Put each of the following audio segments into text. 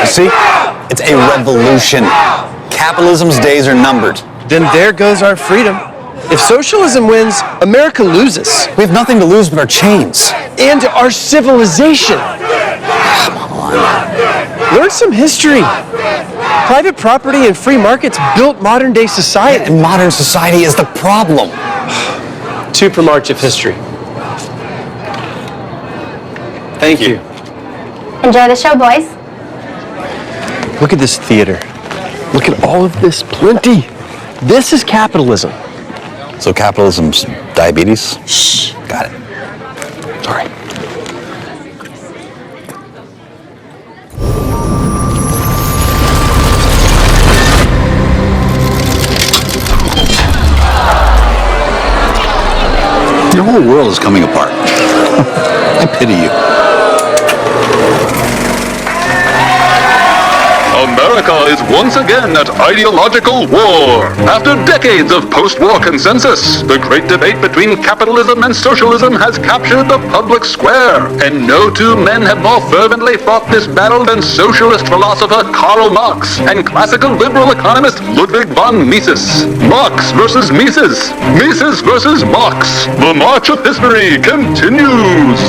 You see? It's a revolution. Capitalism's days are numbered. Then there goes our freedom. If socialism wins, America loses. We have nothing to lose but our chains. And our civilization. Come on. Learn some history. Private property and free markets built modern-day society. And modern society is the problem. 2 for March of history. Thank you. Enjoy the show, boys. Look at this theater. Look at all of this plenty. This is capitalism. So capitalism's diabetes? Shh. Got it. Sorry. Your whole world is coming apart. I pity you. America is once again at ideological war. After decades of post-war consensus, the great debate between capitalism and socialism has captured the public square. And no 2 men have more fervently fought this battle than socialist philosopher Karl Marx and classical liberal economist Ludwig von Mises. Marx versus Mises. Mises versus Marx. The march of history continues.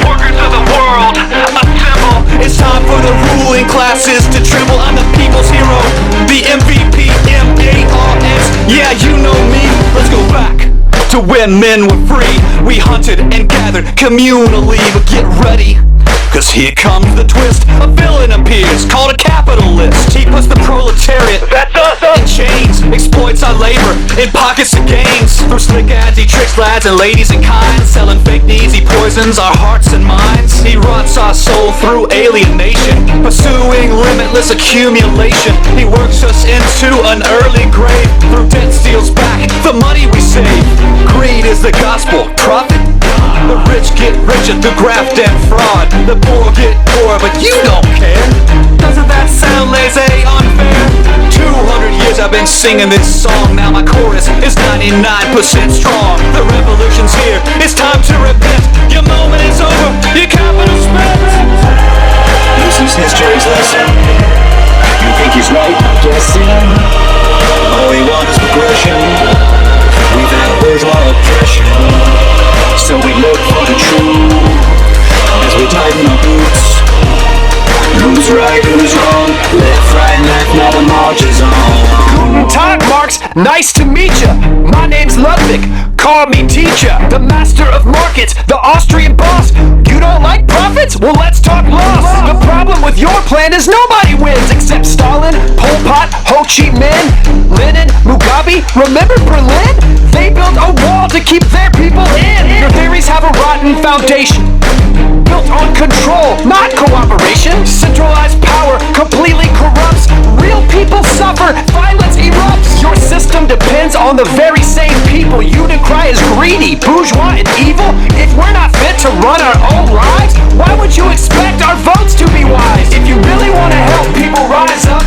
Workers of the world, assemble. It's time for the ruling classes to tremble. I'm the people's hero, the MVP, M-A-R-S. Yeah, you know me. Let's go back to when men were free. We hunted and gathered communally, but get ready, cause here comes the twist. A villain appears, called a capitalist. He puts the proletariat, that's us, in chains, exploits our labor in pockets of gains. Through slick ads, he tricks lads and ladies in kind. Selling fake needs, he poisons our hearts and minds. He rots our soul through alienation, pursuing limitless accumulation. He works us into an early grave. Through debt steals back the money we save. Greed is the gospel, profit. The rich get richer through graft and fraud. The poor get poorer, but you don't care. Doesn't that sound laissez unfair? 200 years I've been singing this song. Now my chorus is 99% strong. The revolution's here, it's time to repent. Your moment is over, your capital spent. This is history's lesson. You think he's right? I'm guessing. All we want is progression. We've had bourgeois oppression, so we look for the truth as we tighten our boots. Who's right, who's wrong? Left, right, left, now the march is on. Guten Tag, Marx. Nice to meet ya. My name's Ludwig. Call me teacher. The master of markets, the Austrian boss. You don't like profits? Well, let's talk loss. The problem with your plan is nobody wins except Stalin, Pol Pot, Ho Chi Minh, Lenin, Mugabe. Remember Berlin? They built a wall to keep their people in. Your theories have a rotten foundation, built on control, not cooperation. Centralized power completely corrupts. Real people suffer, violence erupts. Your system depends on the very same people you decry as greedy, bourgeois, and evil. If we're not fit to run our own lives, why would you expect our votes to be wise? If you really want to help people rise up,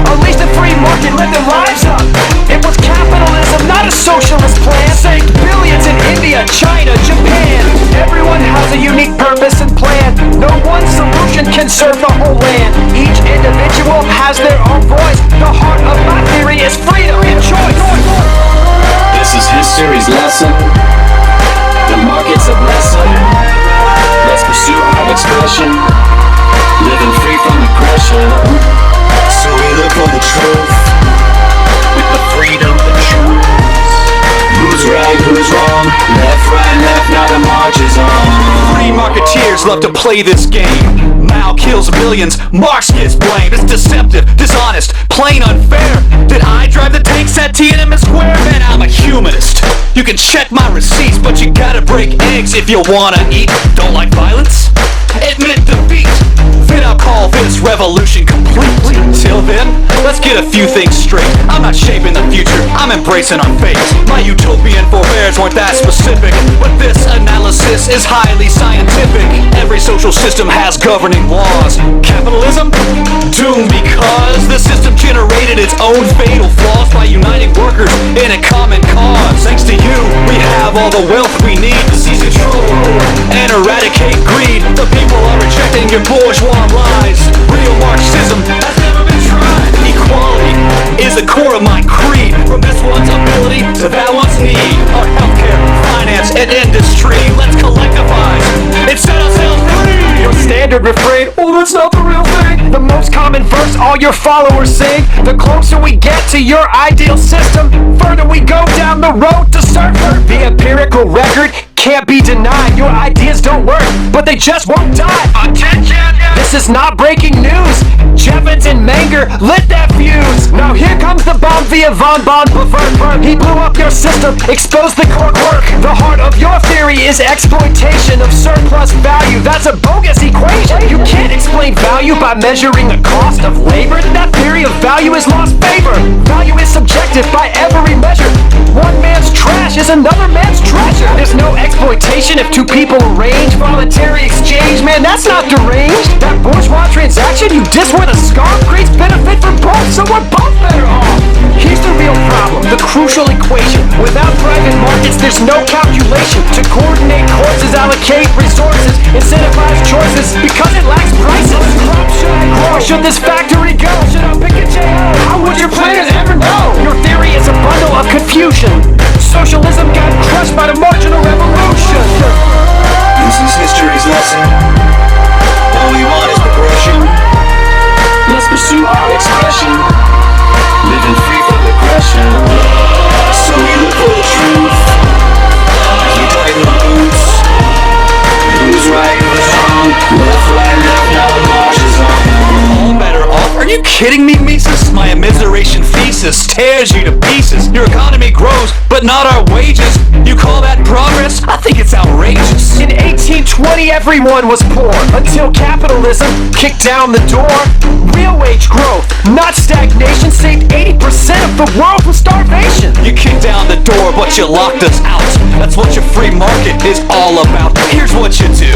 unleash the free market, let their lives up. It was capitalism, not a socialist plan. Saved billions in India, China, Japan. Everyone has a unique purpose and plan. No one solution can serve the whole land. Each individual has their own voice. The heart of my theory is freedom and choice. This is history's lesson. The market's a blessing. Let's pursue our expression, living free from aggression. So we look for the truth with the freedom to choose. Who's right, who's wrong? Left, right, left, now the march is on. Free marketeers love to play this game. Mao kills millions, Marx gets blamed. It's deceptive, dishonest, plain unfair. Did I drive the tanks at Tiananmen Square? Man, I'm a humanist. You can check my receipts, but you gotta break eggs if you wanna eat. Don't like violence? Admit defeat. Then I'll call this revolution complete. Till then, let's get a few things straight. I'm not shaping the future, I'm embracing our fate. My utopian forebears weren't that specific, but this analysis is highly scientific. Every social system has governing laws. Capitalism? Doomed because the system generated its own fatal flaws by uniting workers in a common cause. Thanks to you, we have all the wealth we need to seize control and eradicate greed. The people are rejecting your bourgeois lies. Real Marxism has never been tried. Equality is the core of my creed. From this one's ability to that one's need. Our healthcare, finance, and industry, let's collectivize and set ourselves free. Your standard refrain, oh that's not the real thing. The most common verse all your followers sing. The closer we get to your ideal system, further we go down the road to surfer. The empirical record can't be denied. Your ideas don't work, but they just won't die. Attention! This is not breaking news. Jevons and Menger lit that fuse. Now here comes the bomb via von Bonn. He blew up your system, exposed the core quirk. The heart of your theory is exploitation of surplus value. That's a bogus equation. You can't explain value by measuring the cost of labor. That theory of value is lost favor. Value is subjective by every measure. One man's trash is another man's treasure. There's no exploitation if two people arrange voluntary exchange. Man, that's not deranged. That bourgeois transaction you diss with a scarf creates benefit for both, so we're both better off. Here's the real problem, the crucial equation. Without private markets, there's no calculation to coordinate courses, allocate resources, incentivize choices, because it lacks prices. Crops should I grow? Should this factory go? Should I pick a J.O.? How would your planners ever know? Your theory is a bundle of confusion. Socialism got crushed by the marginal revolution. This is history's lesson. All we want is progression. Let's pursue our expression, living free from aggression. So we look for the truth. We tighten the boots. Who's right, who's wrong? Left, right, left, now the march is on. All better off? Are you kidding me, Mises? My immiseration thesis tears you to pieces. Your economy grows, but not our wages. You call that progress? I think it's outrageous. In 1820, everyone was poor until capitalism kicked down the door. Real wage growth, not stagnation, saved 80% of the world from starvation. You kicked down the door, but you locked us out. That's what your free market is all about. Here's what you do.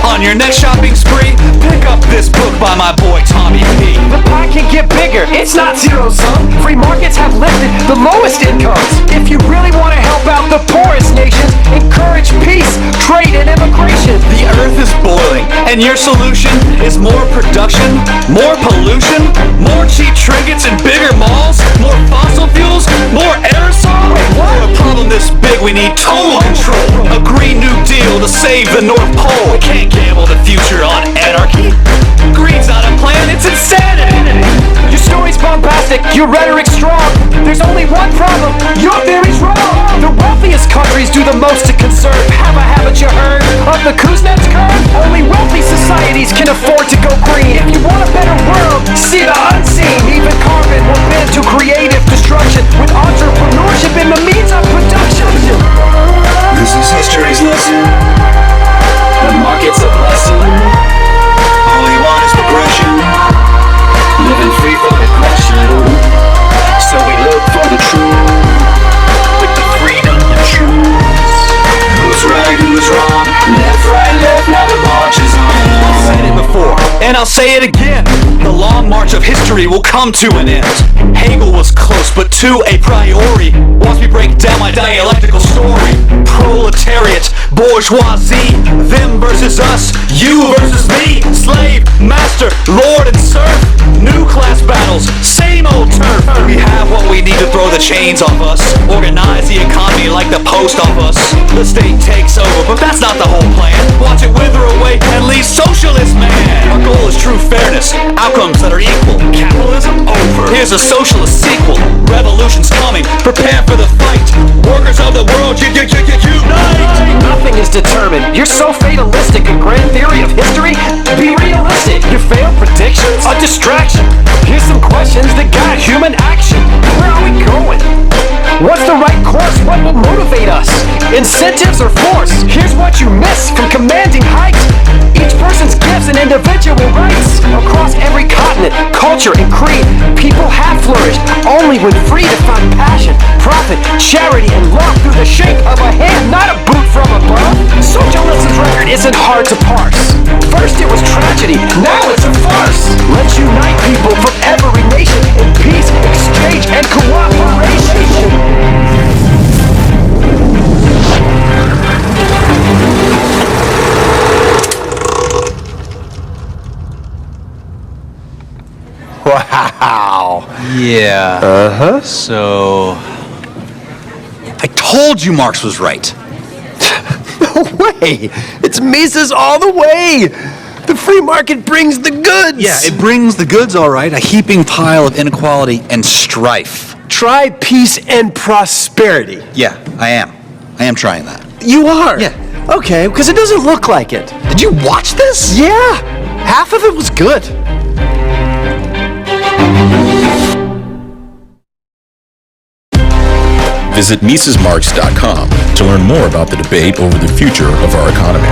On your next shopping spree, pick up this book by my boy Tommy P. The pie can get bigger, it's not zero-sum. Free markets have lifted the lowest incomes. If you really want to help out the poorest nations, encourage peace, trade, and immigration. The earth is boiling, and your solution is more production, more pollution, more cheap trinkets and bigger malls, more fossil fuels, more aerosols. For a problem this big, we need total control. A Green New Deal to save the North Pole. We can't gamble the future on anarchy. Greed's not a plan, it's insanity. Your story's bombastic, your rhetoric's strong. There's only one problem, your theory's wrong. The wealthiest countries do the most to conserve. Haven't you heard of the Kuznets curve? Only wealthy societies can afford to go green. If you want a better world, see the unseen. Even carbon will bend to creative destruction, with entrepreneurship in the means of production. This is history's lesson. The market's a blessing. All we want is progression, living free from aggression. So we look for the truth, with the freedom to choose. Who's right, who's wrong? Left, right, left, now the march is on. I've said it before, and I'll say it again. The long march of history will come to an end. Hegel was close, but to a priori. Once we break down my dialectical story, proletariat, bourgeoisie, them versus us, you versus me, slave, master, lord and serf, new class battles, same old turf. We have what we need to throw the chains off us, organize the economy like the post office. The state takes over, but that's not the whole plan. Watch it wither away and leave socialist man. Our goal is true fairness, outcomes that are equal. Capitalism over. Here's a socialist sequel. Revolution's coming, prepare for the fight. Workers of the world, unite. Nothing is determined. You're so fatalistic. A grand theory of history? Be realistic. Your failed predictions? A distraction. Here's some questions that guide human action. Where are we going? What's the right course? What will motivate us? incentives or force. Here's what you miss from commanding height. Each person's gifts and individual rights. Across every continent, culture, and creed, people have flourished only when free to find passion, profit, charity, and love through the shake of a hand, not a boot from above. Socialism's record isn't hard to parse. First it was tragedy, now it's a farce. Let's unite people from every nation in peace, exchange, and cooperation. Wow. Yeah. So, I told you Marx was right. No way. It's Mises all the way. The free market brings the goods. Yeah, it brings the goods, all right, a heaping pile of inequality and strife. Try peace and prosperity. Yeah, I am. I am trying that. You are? Yeah. Okay, because it doesn't look like it. Did you watch this? Yeah. Half of it was good. Visit MisesMarx.com to learn more about the debate over the future of our economy.